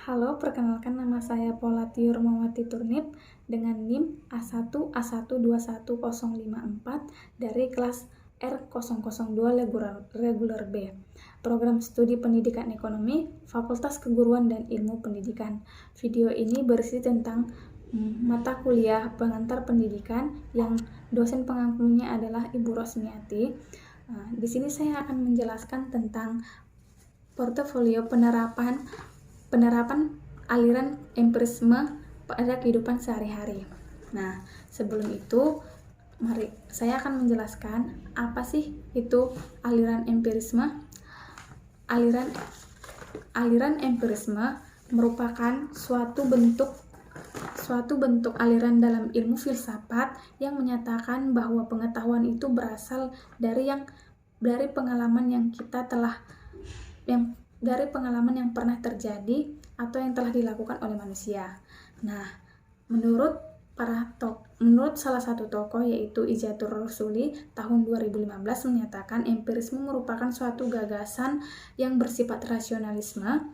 Halo, perkenalkan nama saya Polati Rumawati Turnip dengan NIM A1A1210154 dari kelas R002 reguler B. Program Studi Pendidikan Ekonomi, Fakultas Keguruan dan Ilmu Pendidikan. Video ini berisi tentang mata kuliah pengantar pendidikan yang dosen pengampunya adalah Ibu Rosmiati. Di sini saya akan menjelaskan tentang portofolio penerapan aliran empirisme pada kehidupan sehari-hari. Nah, sebelum itu, mari saya akan menjelaskan apa sih itu aliran empirisme. Aliran empirisme merupakan suatu bentuk aliran dalam ilmu filsafat yang menyatakan bahwa pengetahuan itu berasal dari pengalaman yang pernah terjadi atau yang telah dilakukan oleh manusia. Nah, menurut salah satu tokoh yaitu Ijatur Rasuli tahun 2015 menyatakan empirisme merupakan suatu gagasan yang bersifat rasionalisme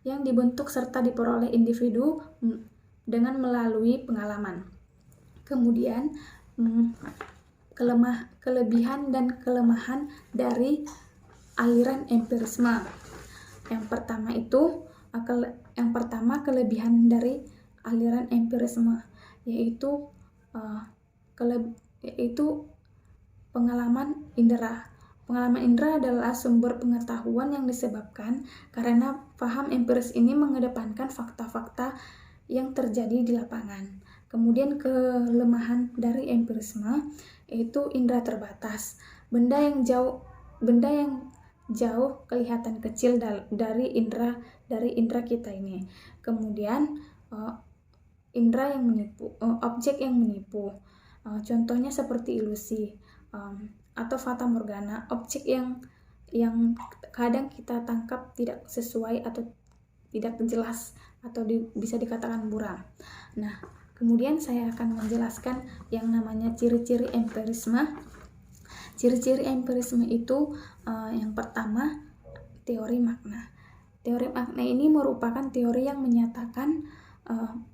yang dibentuk serta diperoleh individu dengan melalui pengalaman. Kemudian kelebihan dan kelemahan dari aliran empirisme. Yang pertama kelebihan dari aliran empirisme yaitu pengalaman indera. Pengalaman indera adalah sumber pengetahuan yang disebabkan karena paham empiris ini mengedepankan fakta-fakta yang terjadi di lapangan. Kemudian kelemahan dari empirisme yaitu indera terbatas. Benda yang jauh kelihatan kecil dari indera kita ini. Kemudian indera yang menipu, objek yang menipu. Contohnya seperti ilusi atau fata morgana, objek yang kadang kita tangkap tidak sesuai atau tidak jelas atau bisa dikatakan buram. Nah, kemudian saya akan menjelaskan yang namanya ciri-ciri empirisme. Ciri-ciri empirisme itu yang pertama, teori makna. Teori makna ini merupakan teori yang menyatakan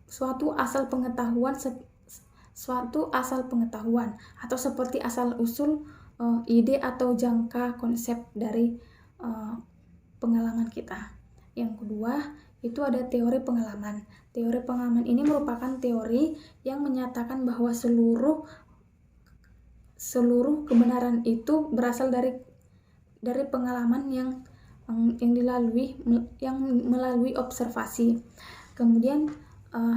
suatu asal pengetahuan atau seperti asal usul ide atau jangka konsep dari pengalaman kita. Yang kedua, itu ada teori pengalaman. Teori pengalaman ini merupakan teori yang menyatakan bahwa seluruh kebenaran itu berasal dari pengalaman yang melalui observasi. Kemudian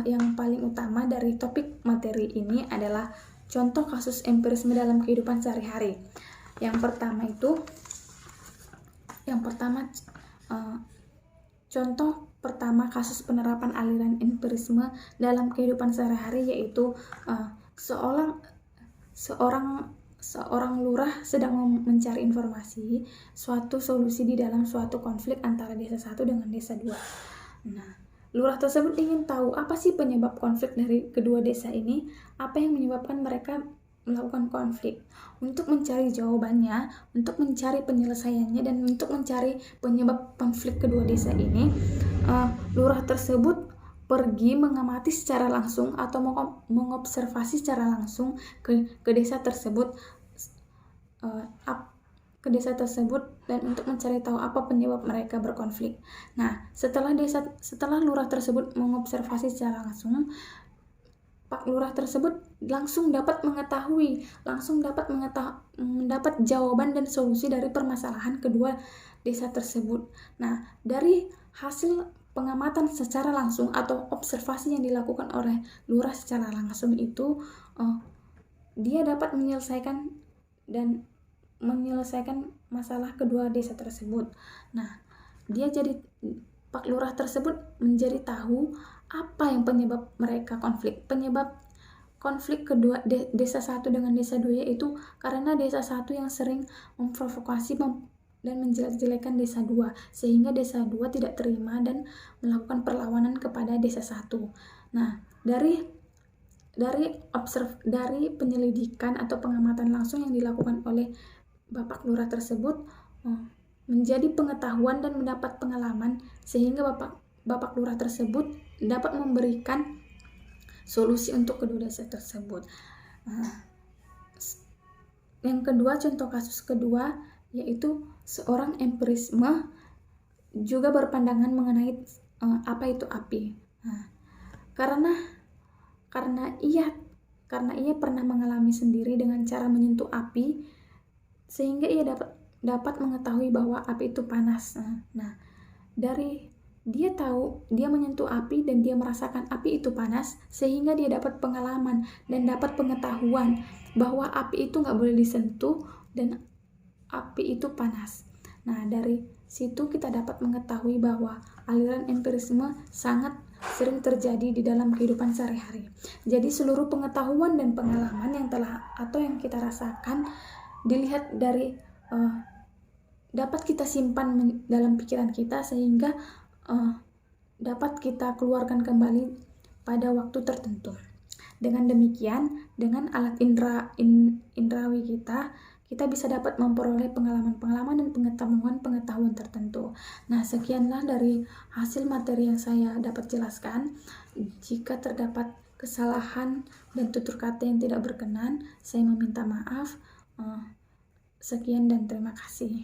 yang paling utama dari topik materi ini adalah contoh kasus empirisme dalam kehidupan sehari-hari. Contoh pertama kasus penerapan aliran empirisme dalam kehidupan sehari-hari yaitu seorang lurah sedang mencari informasi suatu solusi di dalam suatu konflik antara desa 1 dengan desa 2. Nah, lurah tersebut ingin tahu apa sih penyebab konflik dari kedua desa ini, apa yang menyebabkan mereka melakukan konflik. Untuk mencari jawabannya, untuk mencari penyelesaiannya, dan untuk mencari penyebab konflik kedua desa ini, lurah tersebut pergi mengamati secara langsung atau mengobservasi secara langsung ke desa tersebut dan untuk mencari tahu apa penyebab mereka berkonflik. Nah, setelah lurah tersebut mengobservasi secara langsung, Pak Lurah tersebut langsung dapat mendapat jawaban dan solusi dari permasalahan kedua desa tersebut. Nah, dari hasil pengamatan secara langsung atau observasi yang dilakukan oleh lurah secara langsung itu, dia dapat menyelesaikan masalah kedua desa tersebut. Nah, Pak Lurah tersebut menjadi tahu apa yang penyebab mereka konflik. Penyebab konflik kedua desa 1 dengan desa 2 yaitu karena desa 1 yang sering memprovokasi dan menjelek-jelekan desa 2 sehingga desa 2 tidak terima dan melakukan perlawanan kepada desa 1. Nah, dari penyelidikan atau pengamatan langsung yang dilakukan oleh Bapak Lurah tersebut menjadi pengetahuan dan mendapat pengalaman sehingga Bapak Lurah tersebut dapat memberikan solusi untuk kedua desa tersebut. Yang kedua, contoh kasus kedua yaitu seorang empirisme juga berpandangan mengenai apa itu api. Karena ia pernah mengalami sendiri dengan cara menyentuh api, sehingga ia dapat mengetahui bahwa api itu panas. Dari dia tahu, dia menyentuh api dan dia merasakan api itu panas, sehingga dia dapat pengalaman dan dapat pengetahuan bahwa api itu nggak boleh disentuh dan api itu panas. Dari situ kita dapat mengetahui bahwa aliran empirisme sangat sering terjadi di dalam kehidupan sehari-hari. Jadi seluruh pengetahuan dan pengalaman yang kita rasakan dilihat dari dapat kita simpan dalam pikiran kita, sehingga dapat kita keluarkan kembali pada waktu tertentu. Dengan demikian, dengan alat indrawi kita bisa dapat memperoleh pengalaman-pengalaman dan pengetahuan tertentu. Sekianlah dari hasil materi yang saya dapat jelaskan. Jika terdapat kesalahan dan tutur kata yang tidak berkenan, saya meminta maaf. Sekian dan terima kasih.